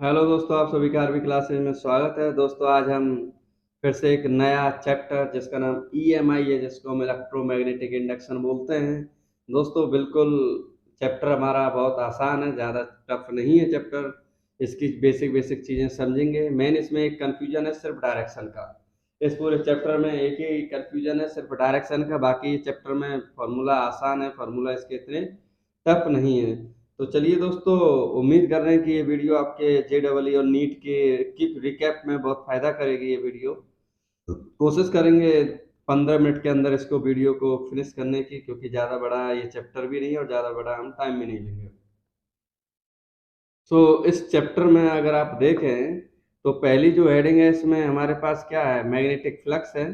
Hello दोस्तों, आप सभी का आरबी क्लासेज में स्वागत है। दोस्तों आज हम फिर से एक नया चैप्टर जिसका नाम ईएमआई है, जिसको हम इलेक्ट्रोमैग्नेटिक इंडक्शन बोलते हैं। दोस्तों बिल्कुल चैप्टर हमारा बहुत आसान है, ज़्यादा टफ नहीं है चैप्टर। इसकी बेसिक बेसिक चीज़ें समझेंगे। मेन इसमें एक कन्फ्यूजन है सिर्फ डायरेक्शन का। इस पूरे चैप्टर में एक ही कन्फ्यूजन है सिर्फ डायरेक्शन का। बाकी चैप्टर में फार्मूला आसान है, फार्मूला इसके इतने टफ नहीं है। तो चलिए दोस्तों, उम्मीद कर रहे हैं कि ये वीडियो आपके जेडबलई और नीट के की रिकैप में बहुत फ़ायदा करेगी ये वीडियो। कोशिश करेंगे 15 मिनट के अंदर इसको वीडियो को फिनिश करने की, क्योंकि ज़्यादा बड़ा ये चैप्टर भी नहीं है और ज़्यादा बड़ा हम टाइम भी नहीं लेंगे। सो इस चैप्टर में अगर आप देखें तो पहली जो हेडिंग है इसमें हमारे पास क्या है, मैग्नेटिक फ्लक्स है।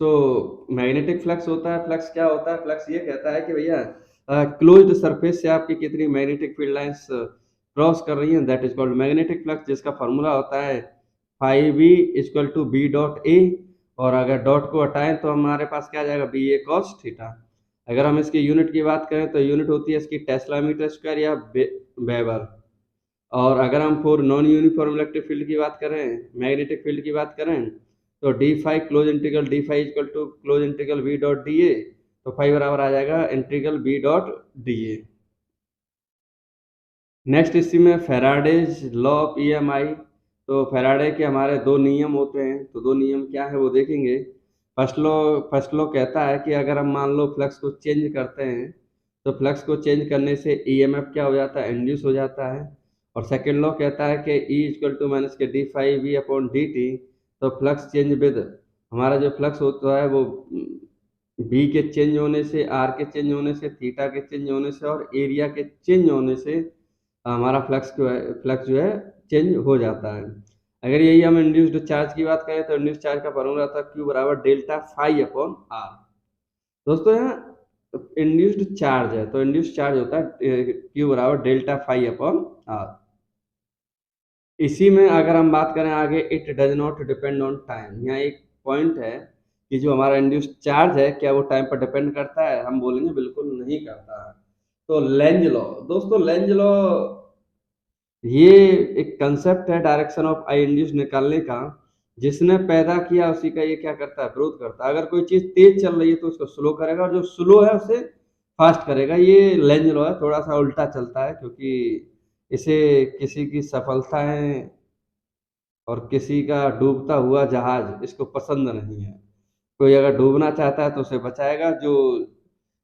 सो मैग्नेटिक फ्लक्स होता है, फ्लक्स क्या होता है, फ्लक्स ये कहता है कि भैया क्लोज्ड सरफेस से आपकी कितनी मैग्नेटिक फील्ड लाइंस क्रॉस कर रही हैं, that is called magnetic flux, जिसका फॉर्मूला होता है phi B equal to B dot A. और अगर डॉट को हटाएं तो हमारे पास क्या आ जाएगा, बी ए कॉस थीटा। अगर हम इसकी यूनिट की बात करें तो यूनिट होती है इसकी टेस्ला मीटर स्क्वायर या वेबर। और अगर हम for non uniform electric field की बात करें, मैग्नेटिक फील्ड की बात करें, तो d phi close integral d phi equal to close integral V dot d A. तो फाई बराबर आ जाएगा integral B dot d A. Next इसी में फेराडेज लॉ ऑफ ईएमआई। तो फेराडे के हमारे दो नियम होते हैं, तो दो नियम क्या है वो देखेंगे। फर्स्ट लॉ कहता है कि अगर हम मान लो फ्लक्स को चेंज करते हैं तो फ्लक्स को चेंज करने से ईएमएफ क्या हो जाता है, इंड्यूस हो जाता है। और सेकेंड लॉ कहता है कि E equal to minus k d phi V upon d t. तो फ्लक्स चेंज विद, हमारा जो फ्लक्स होता है वो बी के चेंज होने से, आर के चेंज होने से, थीटा के चेंज होने से और एरिया के चेंज होने से हमारा फ्लक्स जो है चेंज हो जाता है। अगर यही हम इंड्यूस्ड चार्ज की बात करें तो इंड्यूस्ड चार्ज का फॉर्मूला था क्यू बराबर डेल्टा फाई अपॉन आर। दोस्तों यहाँ इंड्यूस्ड चार्ज है तो इंड्यूस्ड चार्ज होता है क्यू बराबर डेल्टा फाई अपॉन आर। इसी में अगर हम बात करें आगे, it does not depend on time. यहाँ एक पॉइंट है कि जो हमारा इंड्यूस्ड चार्ज है क्या वो टाइम पर डिपेंड करता है, हम बोलेंगे बिल्कुल नहीं करता है। तो लेंज लॉ, दोस्तों लेंज लॉ ये एक कंसेप्ट है डायरेक्शन ऑफ आई इंड्यूस निकालने का। जिसने पैदा किया उसी का ये क्या करता है, विरोध करता है। अगर कोई चीज तेज चल रही है तो उसको स्लो करेगा, और जो स्लो है उसे फास्ट करेगा। ये लेंज लॉ है, थोड़ा सा उल्टा चलता है क्योंकि इसे किसी की सफलताएं और किसी का डूबता हुआ जहाज इसको पसंद नहीं है। कोई अगर डूबना चाहता है तो उसे बचाएगा, जो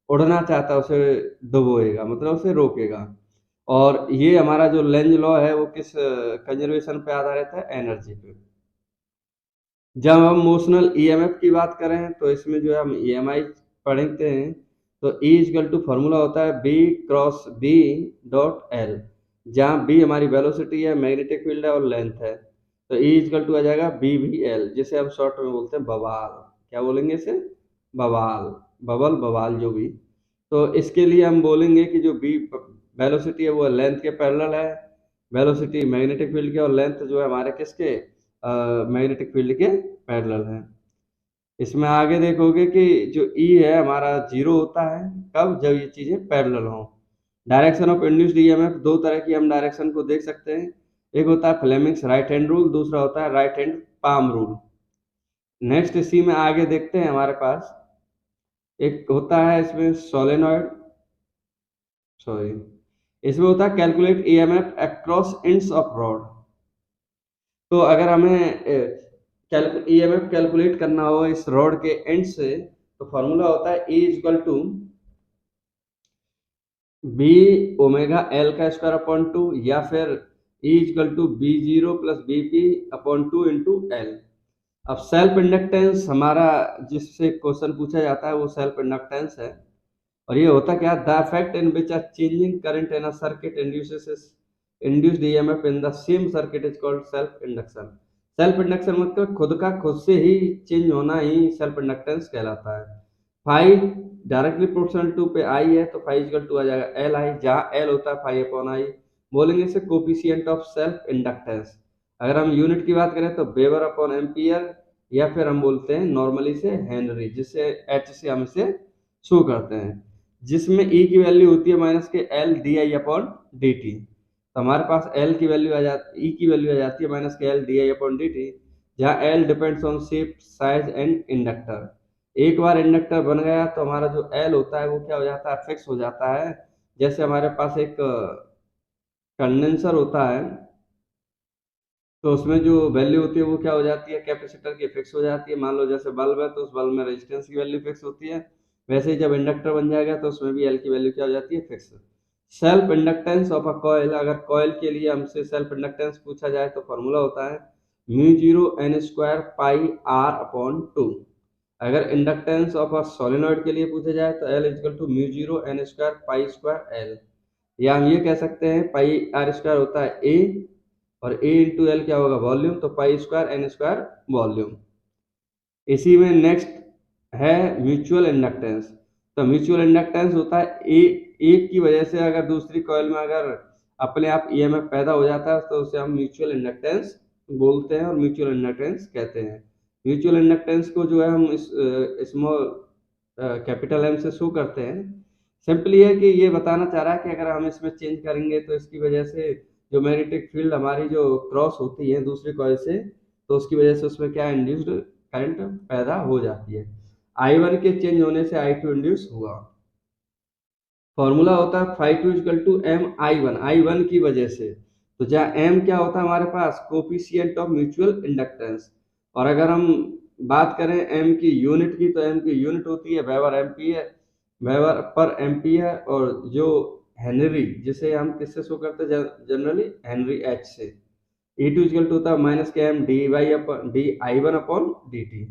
उड़ना चाहता है उसे डुबोएगा, मतलब उसे रोकेगा। और ये हमारा जो लेंज लॉ है वो किस कंजर्वेशन पे आधारित है, एनर्जी पे। जब हम मोशनल ईएमएफ की बात करें तो इसमें जो है हम ईएमआई पढ़ते हैं। तो E इक्वल टू फॉर्मूला होता है B cross B dot L, जहाँ बी हमारी वेलोसिटी है, मैग्नेटिक फील्ड है और लेंथ है। तो E इक्वल टू आ जाएगा बी वी एल, जिसे हम शॉर्ट में बोलते हैं बवाल। क्या बोलेंगे इसे, बवाल, बबल बवाल जो भी। तो इसके लिए हम बोलेंगे कि जो बी वेलोसिटी है वो लेंथ के पैरेलल है। वेलोसिटी मैग्नेटिक फील्ड के और लेंथ जो है हमारे किसके, मैग्नेटिक फील्ड के पैरेलल है। इसमें आगे देखोगे कि जो ई है हमारा जीरो होता है, कब, जब ये चीजें पैरेलल हों। डायरेक्शन ऑफ इंड्यूस्ड ईएमएफ, दो तरह की हम डायरेक्शन को देख सकते हैं। एक होता है फ्लेमिंग्स राइट हैंड रूल, दूसरा होता है right hand palm rule. Next इसी में आगे देखते हैं हमारे पास एक होता है इसमें सोलेनॉइड, सॉरी, इसमें होता है calculate EMF across ends of rod. तो अगर हमें ईएमएफ कैलकुलेट करना हो इस रॉड के एंड से, तो फॉर्मूला होता है E equal to B omega L का स्क्वायर अपॉन टू, या फिर E equal to B zero plus B P upon two into L. अब सेल्फ इंडक्टेंस हमारा जिससे क्वेश्चन पूछा जाता है वो सेल्फ इंडक्टेंस है। और ये होता क्या, the effect in which a changing current in a circuit induces induced EMF in the same circuit is called self induction. Self induction मतलब खुद का खुद से ही चेंज होना ही सेल्फ इंडक्टेंस कहलाता है। फाई डायरेक्टली प्रोपोर्शनल टू पे आई है तो फाई इक्वल टू आ जाएगा एल आई, जहाँ एल होता है फाई अपॉन आई। बोलेंगे इसे कोफिशिएंट ऑफ सेल्फ इंडक्टेंस। अगर हम यूनिट की बात करें तो वेबर अपॉन एम्पियर, या फिर हम बोलते हैं नॉर्मली से हेनरी, जिससे एच से हम इसे शो करते हैं। जिसमें ई की वैल्यू होती है माइनस के L d i upon d t. तो हमारे पास एल की वैल्यू आ जाती, ई की वैल्यू आ जाती है माइनस के L d i upon d t, जहाँ L depends on shape size and inductor. एक बार इंडक्टर बन गया तो हमारा जो एल होता है वो क्या हो जाता है, फिक्स हो जाता है। जैसे हमारे पास एक कंडेंसर होता है, तो उसमें जो वैल्यू होती है वो क्या हो जाती है, कैपेसिटर की फिक्स हो जाती है। मान लो जैसे बल्ब है तो उस बल्ब में रेजिस्टेंस की वैल्यू फिक्स होती है, वैसे ही जब इंडक्टर बन जाएगा तो उसमें भी एल की वैल्यू क्या हो जाती है, fix. Self inductance of a coil, अगर कॉइल के लिए हमसे सेल्फ इंडक्टेंस पूछा जाए तो फॉर्मूला होता है mu zero N square pi R upon two. अगर इंडक्टेंस ऑफ अ सोलिनॉइड के लिए पूछा जाए तो L is equal to mu zero N square pi square L, या हम ये कह सकते हैं पाई आर स्क्वायर होता है ए, और ए इंटू एल क्या होगा, वॉल्यूम, तो pi square N square volume. इसी में नेक्स्ट है म्यूचुअल इंडक्टेंस। तो म्यूचुअल इंडक्टेंस होता है एक की वजह से अगर दूसरी कॉइल में अगर अपने आप ईएमएफ पैदा हो जाता है तो उसे हम म्यूचुअल इंडक्टेंस बोलते हैं और म्यूचुअल इंडक्टेंस कहते हैं। म्यूचुअल इंडक्टेंस को जो है हम इस स्मॉल कैपिटल एम से शो करते हैं। सिंपली है कि ये बताना चाह रहा है कि अगर हम इसमें चेंज करेंगे तो इसकी वजह से जो मैग्नेटिक फील्ड हमारी जो क्रॉस होती है दूसरी कॉइल से, तो उसकी वजह से उसमें क्या इंड्यूस्ड करंट पैदा हो जाती है। I1 के चेंज होने से I2 इंड्यूस हुआ। फॉर्मूला होता है phi two is equal to M I one की वजह से। तो जहाँ एम क्या होता है हमारे पास, कोफिशियंट ऑफ म्यूचुअल इंडक्टेंस। और अगर हम बात करें एम की यूनिट की, तो एम की यूनिट होती है वेबर एम्पियर, वेबर पर एम्पियर। और जो हेनरी, जिसे हम किससे शो करते हैं जनरली, हेनरी एच से। ई टू इजकल टू होता है minus k M d Y upon d I one upon d t.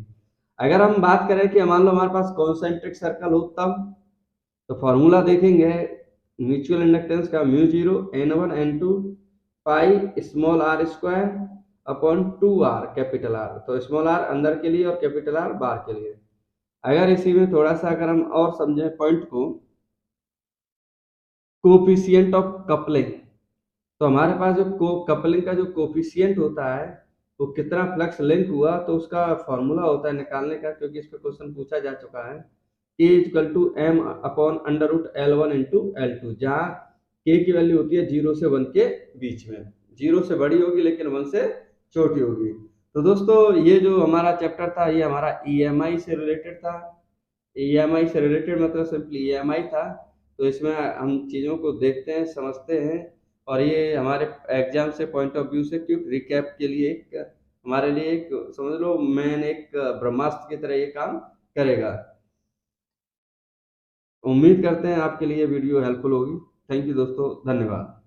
अगर हम बात करें कि मान लो हमारे पास कॉन्सेंट्रिक सर्कल हो तब, तो फॉर्मूला देखेंगे म्यूचुअल इंडक्टेंस का mu zero N one N two pi small R square upon two R capital R. तो स्मॉल आर अंदर के लिए और कैपिटल आर बाहर के लिए। अगर इसी में थोड़ा सा अगर हम और समझें पॉइंट को, कोफिशियंट ऑफ कपलिंग, तो हमारे पास जो कपलिंग का जो कोफिशियंट होता है वो कितना फ्लक्स लिंक हुआ, तो उसका फॉर्मूला होता है निकालने का, क्योंकि इस पर क्वेश्चन पूछा जा चुका है। K is equal to M upon under root L one into L two, जहाँ के की वैल्यू होती है 0 से 1 के बीच में। 0 से बड़ी होगी लेकिन 1 से छोटी होगी। तो दोस्तों ये जो हमारा चैप्टर था ये हमारा ईएमआई से रिलेटेड था। ईएमआई से रिलेटेड मतलब सिंपली ईएमआई था। तो इसमें हम चीज़ों को देखते हैं, समझते हैं, और ये हमारे एग्जाम से पॉइंट ऑफ व्यू से क्विक रिकैप के लिए एक हमारे लिए एक समझ लो मैन एक ब्रह्मास्त्र की तरह ये काम करेगा। उम्मीद करते हैं आपके लिए वीडियो हेल्पफुल होगी। थैंक यू दोस्तों, धन्यवाद।